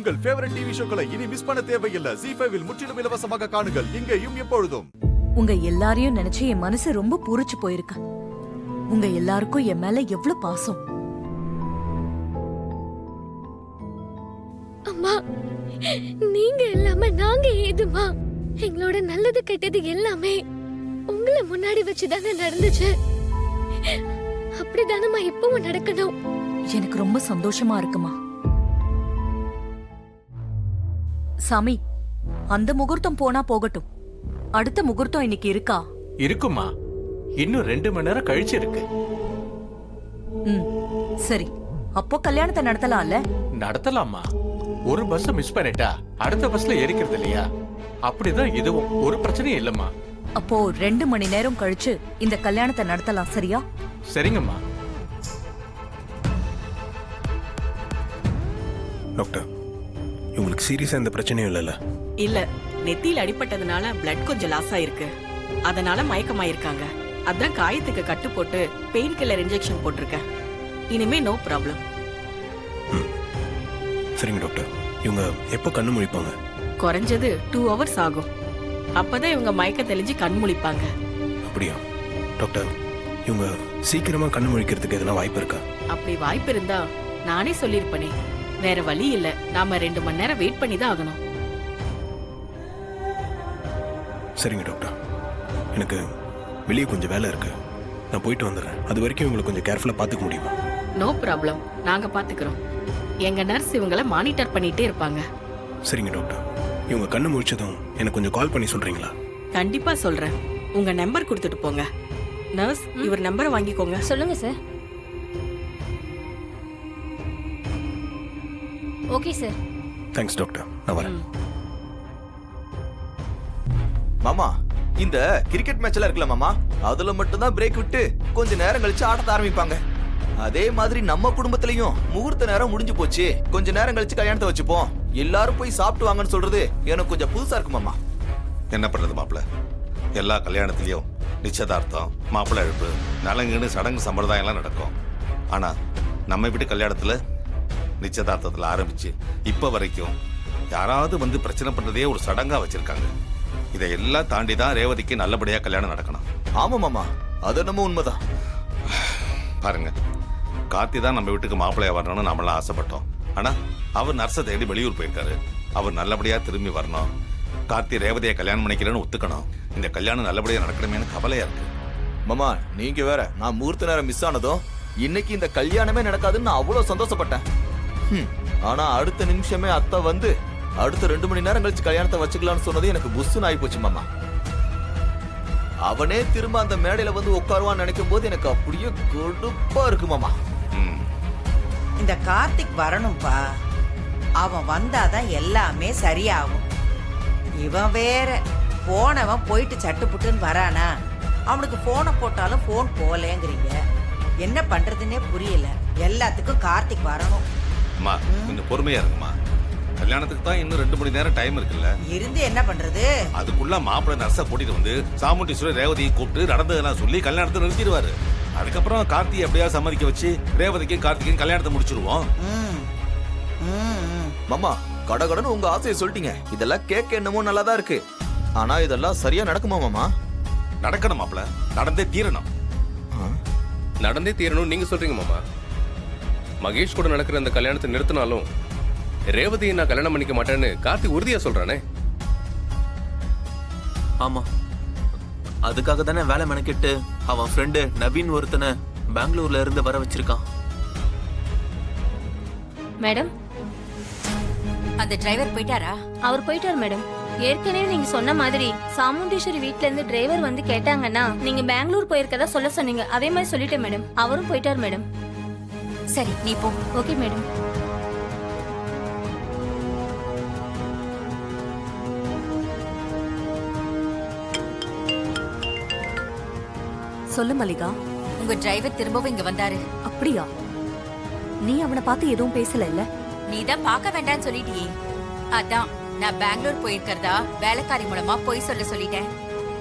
உங்கள் favourite TV ஷோக்களை இனி miss பண்ண தேவையில்லை. ZEE5 இல் முற்றிலும் இலவசமாக காணுங்கள். இங்கேயும் எப்பொழுதும். உங்க எல்லாரையும் நினைச்சு என் மனசு ரொம்ப பூரிச்சு போயிருக்கு. உங்க எல்லாருக்கும் என் மேல எவ்வளவு பாசம். அம்மா, நீங்க இல்லாம நாங்க ஏதுமா? எங்களோட நல்லது கெட்டது எல்லாமே உங்களை முன்னாடி வச்சுதானே நடந்துச்சு. அப்படிதானம்மா இப்பவும் நடக்கணும். எனக்கு ரொம்ப சந்தோஷமா இருக்குமா. சாமி, அந்த முகூர்த்தம் போனா போகட்டும். அடுத்த முகூர்த்தம் இன்னைக்கு இருக்கா? இருக்குமா, இன்னும் 2 மணி நேரம் கழிச்சு இருக்கு. சரி, அப்போ கல்யாணத்தை நடத்தலாம்ல? நடத்தலாமா. ஒரு பஸ் மிஸ் பண்ணிட்டா அடுத்த பஸ்ல ஏறிக்கிறது இல்லையா? அப்படிதான் இதுவும் ஒரு பிரச்சனையும் இல்லம்மா. அப்போ 2 மணி நேரம் கழிச்சு இந்த கல்யாணத்தை நடத்தலாம், சரியா? சரிங்கம்மா. டாக்டர், உங்களுக்கு சீரியஸா எந்த பிரச்சனையும் இல்லைல்ல? இல்ல, நெத்தியில அடிபட்டதுனால பிளட் கொஞ்சம் லாஸ் ஆயிருக்கு. அதனால மயக்கமாயிருக்காங்க. அதான் காயத்துக்கு கட்டு போட்டு பெயின் கில்லர் இன்ஜெக்ஷன் போட்டிருக்கேன். இனிமே நோ ப்ராப்ளம். சரிங்க டாக்டர். இவங்க எப்போ கண்ணு முழிப்பாங்க? குறைஞ்சது 2 hours ஆகும். அப்பதான் இவங்க மயக்க தெளிஞ்சு கண் முழிப்பாங்க. அப்படியா டாக்டர்? இவங்க சீக்கிரமா கண்ணு முழிக்கிறதுக்கு எதனா வாய்ப்பு இருக்கா? அப்படி வாய்ப்பு இருந்தா நானே சொல்லிருப்பனே. வேற வழி இல்ல, நாம 2 மணி நேரம் வெயிட் பண்ணி தான் ஆகணும். சரிங்க டாக்டர், எனக்கு வெளியே கொஞ்சம் வேலை இருக்கு. நான் போயிட்டு வந்துடுறேன். அது வரைக்கும் இவங்களை கொஞ்சம் கேர்ஃபுல்லா பாத்துக்க முடியுமா? நோ ப்ராப்ளம், நாங்க பாத்துக்கிறோம். எங்க நர்ஸ் இவங்களை மானிட்டர் பண்ணிட்டே இருப்பாங்க. சரிங்க டாக்டர். இவங்க கண்ணு முழிச்சதும் எனக்கு கொஞ்சம் கால் பண்ணி சொல்றீங்களா? கண்டிப்பா சொல்றேன். உங்க நம்பர் கொடுத்துட்டு போங்க. நர்ஸ், இவர் நம்பரை வாங்கிக்கோங்க. சொல்லுங்க sir. Okay sir. Thanks doctor, நான் வரேன். மாமா, இந்த கிரிக்கெட் மேட்ச்ல இருக்குல்ல மாமா, அதுல மட்டும் தான் பிரேக் விட்டு கொஞ்ச நேரம் கழிச்சு ஆட்டத்தை ஆரம்பிப்பாங்க. அதே மாதிரி நம்ம குடும்பத்திலயும் முகூர்த்த நேரம் முடிஞ்சு போச்சு, கொஞ்ச நேரம் கழிச்சு கல்யாணத்தை வச்சுப்போம், எல்லாரும் போய் சாப்பிட்டு வாங்கன்னு சொல்றது எனக்கு கொஞ்சம் புதுசா இருக்கு மாமா. என்ன பண்றது மாப்பிள்ள, எல்லா கல்யாணத்திலயும் நிச்சயதார்த்தம், மாப்பிள்ளை எழுப்பு, நலங்குன்னு சடங்கு சம்பிரதாயம் எல்லாம் நடக்கும். ஆனா நம்ம வீட்டு கல்யாணத்துல நிச்சயதார்த்தத்துல ஆரம்பிச்சு இப்ப வரைக்கும் யாராவது வந்து பிரச்சனை பண்றதே ஒரு சடங்கா வச்சிருக்காங்க. இதையெல்லாம் தாண்டி தான் ரேவதிக்கு நல்லபடியா கல்யாணம் நடக்கணும். ஆமா மாமா, அது நம்ம உண்மைதான். பாருங்க, கார்த்தி தான் நம்ம வீட்டுக்கு மாப்பிள்ளையா வரணும்னு நம்மளாம் ஆசைப்பட்டோம். ஆனா அவர் நர்ஸை தேடி வெளியூர் போயிருக்காரு. அவர் நல்லபடியா திரும்பி வரணும். கார்த்தி ரேவதியை கல்யாணம் பண்ணிக்கிறேன்னு ஒத்துக்கணும். இந்த கல்யாணம் நல்லபடியா நடக்கணுமேனு கவலையா இருக்கு. மாமா, நீங்க வேற, நான் முகூர்த்த நேரம் மிஸ் ஆனதும் இன்னைக்கு இந்த கல்யாணமே நடக்காதுன்னு நான் அவ்வளவு சந்தோஷப்பட்டேன். ஆனா அடுத்த நிமிஷமே அத்தை வந்து அடுத்த 2 மணி நேரம் கழிச்சு கல்யாணத்தை வச்சுக்கலாம்னு சொன்னது எனக்கு புஷ்ஷுன்னு ஆகி போச்சு மாமா. அவனே திரும்ப அந்த மேடையில வந்து உட்காருவான்னு நினைக்கும் போது எனக்கு அப்படியே கொடுப்பா இருக்கு மாமா. இந்த கார்த்திக் வரணும்பா. அவன் வந்தாதான் எல்லாமே சரியாகும். இவன் வேற போனவன் போயிட்டு சட்டுப்புட்டுன்னு வரானா? அவனுக்கு போனை போட்டாலும் போன் போலேங்கிறீங்க. என்ன பண்றதுன்னே புரியல. எல்லாத்துக்கும் கார்த்திக் வரணும். அம்மா, கொஞ்சம் பொறுமையா இருக்குமா. கல்யாணத்துக்கு தான் இன்னும் 2 மணி நேரம் டைம் இருக்குல்ல. இருந்து என்ன பண்றது? அதுக்குள்ள மாப்பிள்ளை நர்ஸை கூட்டிட்டு வந்து சாமுண்டீஸ்வரர் ரேவதியை கூப்பிட்டு நடந்ததெல்லாம் சொல்லி கல்யாணத்தை நிறுத்திடுவாரு. அதுக்கப்புறம் கார்த்தியை எப்படியாவது சம்மதிக்க வச்சு ரேவதிக்கும் கார்த்திகையும் கல்யாணத்தை முடிச்சிருவோம். மாமா, கடகடன்னு உங்க ஆசையை சொல்லிட்டீங்க. இதெல்லாம் கேட்க என்னமோ நல்லாதான் இருக்கு. ஆனா இதெல்லாம் சரியா நடக்குமா மாமா? நடக்கணும் மாப்பிள்ள, நடந்தே தீரணும். நடந்தே தீரணும் நீங்க சொல்றீங்க மாமா. மகேஷ் கூட நடக்கிற அந்த கல்யாணத்தை நிறுத்தினாலும் ரேவதியை நான் கல்யாணம் பண்ணிக்க மாட்டேன்னு கார்த்தி உறுதியா சொல்றானே. ஆமா, அதுக்காக தானே வேலை மெனக்கிட்டு அவன் ஃப்ரெண்டு நவீன் ஒருத்தனை பெங்களூர்ல இருந்து வர வச்சிருக்கான். மேடம், அந்த டிரைவர் போயிட்டாரா? அவர் போயிட்டார் மேடம். ஏற்கனவே நீங்க சொன்ன மாதிரி சாமுண்டீஸ்வரி வீட்ல இருந்து டிரைவர் வந்து கேட்டாங்கன்னா நீங்க பெங்களூர் போயிருக்கதா சொல்ல சொன்னீங்க. அதே மாதிரி சொல்லிட்டேன் மேடம். அவரும் போயிட்டார் மேடம். சரி, நீ போ. Okay madam. சொல்லு மல்லிகா. உங்க டிரைவர் திரும்பவும் இங்க வந்தாரு. அப்படியா? நீ அவனை பார்த்து எதுவும் பேசல இல்ல? நீ தான் பார்க்க வேண்டாம்னு சொல்லிட்டியே. அதான் நான் பெங்களூர் போயிருக்கிறதா வேலைக்காரி மூலமா போய் சொல்ல சொல்லிட்டேன்.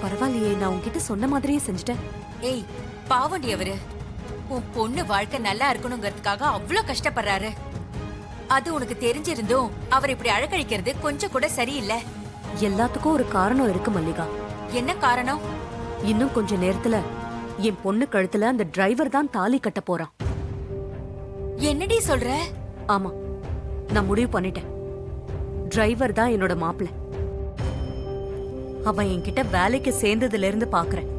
பரவாயில்லையே, நான் உன்கிட்ட சொன்ன மாதிரியே செஞ்சுட்டேன். ஏய், பாவண்டி அவரு. உன் பொண்ணு வாழ்க்கை நல்லா இருக்கணுங்கிறதுக்காக அவ்வளவு கஷ்டப்படுறாரு. அது உனக்கு தெரிஞ்சிருந்தும் அவர் இப்படி அழகழிக்கிறது கொஞ்சம் கூட சரியில்லை. எல்லாத்துக்கும் ஒரு காரணம் இருக்கு மல்லிகா. என்ன காரணம்? இன்னும் கொஞ்ச நேரத்துல என் பொண்ணு கழுத்துல அந்த டிரைவர் தான் தாலி கட்ட போறான். என்னடி சொல்ற? ஆமா, நான் முடிவு பண்ணிட்டேன். டிரைவர் தான் என்னோட மாப்பிள்ளை. அவன் என்கிட்ட வேலைக்கு சேர்ந்ததுல இருந்து பாக்குறேன்.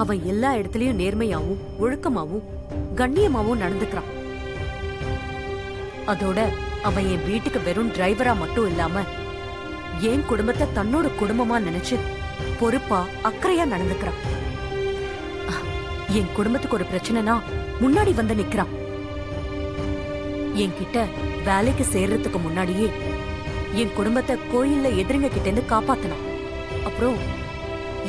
அவன் எல்லா இடத்துலயும் நேர்மையாவும் ஒழுக்கமாவும் கண்ணியமாவும் நடந்துக்கிறான். அதோட அவன் என் வீட்டுக்கு வெறும் டிரைவரா மட்டும் இல்லாம என் குடும்பத்தை தன்னோட குடும்பமா நினைச்சு பொறுப்பா அக்கறையா நடந்துக்கிறான். என் குடும்பத்துக்கு ஒரு பிரச்சனைனா முன்னாடி வந்து நிக்கிறான். என்கிட்ட வேலைக்கு சேர்றதுக்கு முன்னாடியே என் குடும்பத்தை கோயில்ல எதிரிங்க கிட்ட இருந்து காப்பாத்தினான். அப்புறம்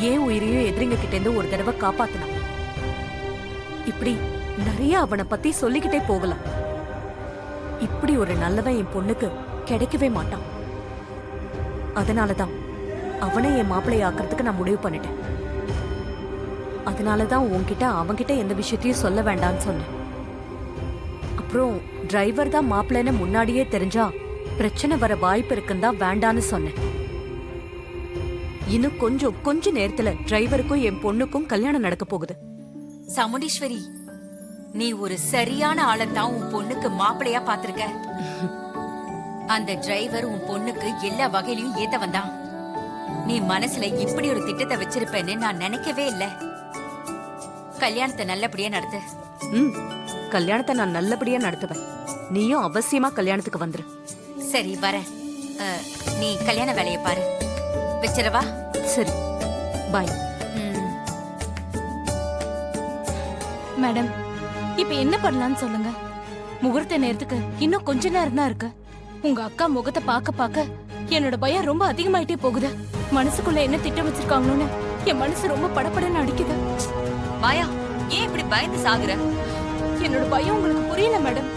ஏன் உயிரையும் எதிரிங்க கிட்ட இருந்து ஒரு தடவை காப்பாத்தினான். இப்படி நிறைய அவனை பத்தி சொல்லிக்கிட்டே போகலாம். இப்படி ஒரு நல்லவன் என் பொண்ணுக்கு கிடைக்கவே மாட்டான். அதனாலதான் அவனை என் மாப்பிள்ளைய ஆக்கிறதுக்கு நான் முடிவு பண்ணிட்டேன். அதனாலதான் உன்கிட்ட அவன்கிட்ட எந்த விஷயத்தையும் சொல்ல வேண்டாம்னு சொன்னேன். அப்புறம் டிரைவர் தான் மாப்பிள்ளைன்னு முன்னாடியே தெரிஞ்சா பிரச்சனை வர வாய்ப்பு இருக்குன்னு தான் வேண்டான்னு சொன்னேன். இன்னும் கொஞ்ச நேரத்துல டிரைவருக்கும் என் பொண்ணுக்கும் கல்யாணம் நடக்க போகுது. சாமுண்டீஸ்வரி, நீ ஒரு சரியான ஆளைத்தான் உன் பொண்ணுக்கு மாப்பிள்ளையா பாத்திருக்க. அந்த டிரைவர் உன் பொண்ணுக்கு எல்லா வகையிலயும் ஏத்த வந்தான். நீ மனசுல இப்படி ஒரு திட்டத்தை வச்சிருப்பேன்னு நான் நினைக்கவே இல்ல. கல்யாணத்தை நல்லபடியா நடத்து. கல்யாணத்தை நான் நல்லபடியா நடத்துவேன். நீயும் அவசியமா கல்யாணத்துக்கு வந்துரு. சரி, வரேன். நீ கல்யாண வேலையை பாரு. வச்சிரவா? சரி, பாய். மேடம், இப்ப என்ன பண்ணலாம்னு சொல்லுங்க. முகூர்த்த நேரத்துக்கு இன்னும் கொஞ்ச நேரம் தான் இருக்கு. உங்க அக்கா முகத்தை பார்க்க என்னோட பயம் ரொம்ப அதிகமாயிட்டே போகுது. மனசுக்குள்ள என்ன திட்டம் வச்சிருக்காங்களோன்னு என் மனசு ரொம்ப படபடன்னு அடிக்குது. மாயா, ஏன் இப்படி பயந்து சாகுற? என்னோட பயம் உங்களுக்கு புரியல மேடம்.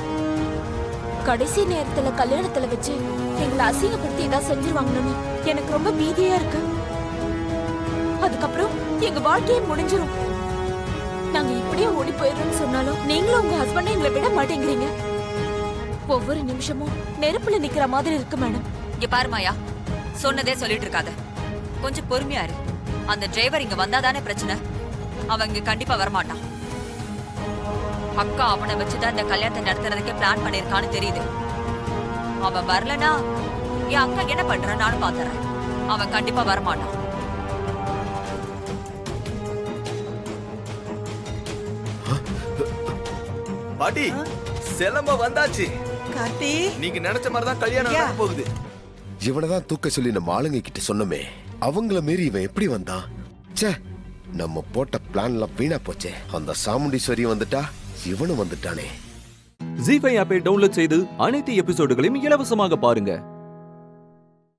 கடைசி நேரத்துல கல்யாணத்துல வச்சு எங்களை அசிங்கப்படுத்தி ஏதாவது செஞ்சிருவாங்கன்னு எனக்கு ரொம்ப பீதியா இருக்கு. அதுக்கப்புறம் எங்க வாழ்க்கையே முடிஞ்சிரும். நாங்க இப்படியே ஓடி போயிடுறோம்னு சொன்னாலும் நீங்களும் உங்க ஹஸ்பண்ட் எங்களை விட மாட்டேங்கிறீங்க. ஒவ்வொரு நிமிஷமும் நெருப்புல நிக்கிற மாதிரி இருக்கு மேடம். இங்க பாரு மாயா, சொன்னதே சொல்லிட்டு இருக்காத. கொஞ்சம் பொறுமையா இரு. அந்த டிரைவர் இங்க வந்தாதானே பிரச்சனை. அவன் இங்க கண்டிப்பா வரமாட்டான். அக்கா அவனை வச்சுதான் இந்த கல்யாணத்தை நடத்துறதுக்கே பிளான் பண்ணிருக்கான்னு தெரியுது. அவன் வரலனா என் அக்கா என்ன பண்ற நானும் பாத்துறேன். அவன் கண்டிப்பா வரமாட்டான். பாட்டி, சிலம்ப வந்தாச்சு. கார்த்தி, நீங்க நினைச்ச மாதிரி தான் கல்யாணம் நடக்க போகுது. இவனதான் தூக்க சொல்லி நம்ம ஆளுங்க கிட்ட சொன்னமே, அவங்கள மீறி இவன் எப்படி வந்தான்? ச்சே, நம்ம போட்ட பிளான்லாம் வீணா போச்சே. அந்த சாமுண்டீஸ்வரி வந்துட்டா, இவனும் வந்துட்டானே. ஜீ5 ஆப்பை டவுன்லோட் செய்து அனைத்து எபிசோடுகளையும் இலவசமாக பாருங்க.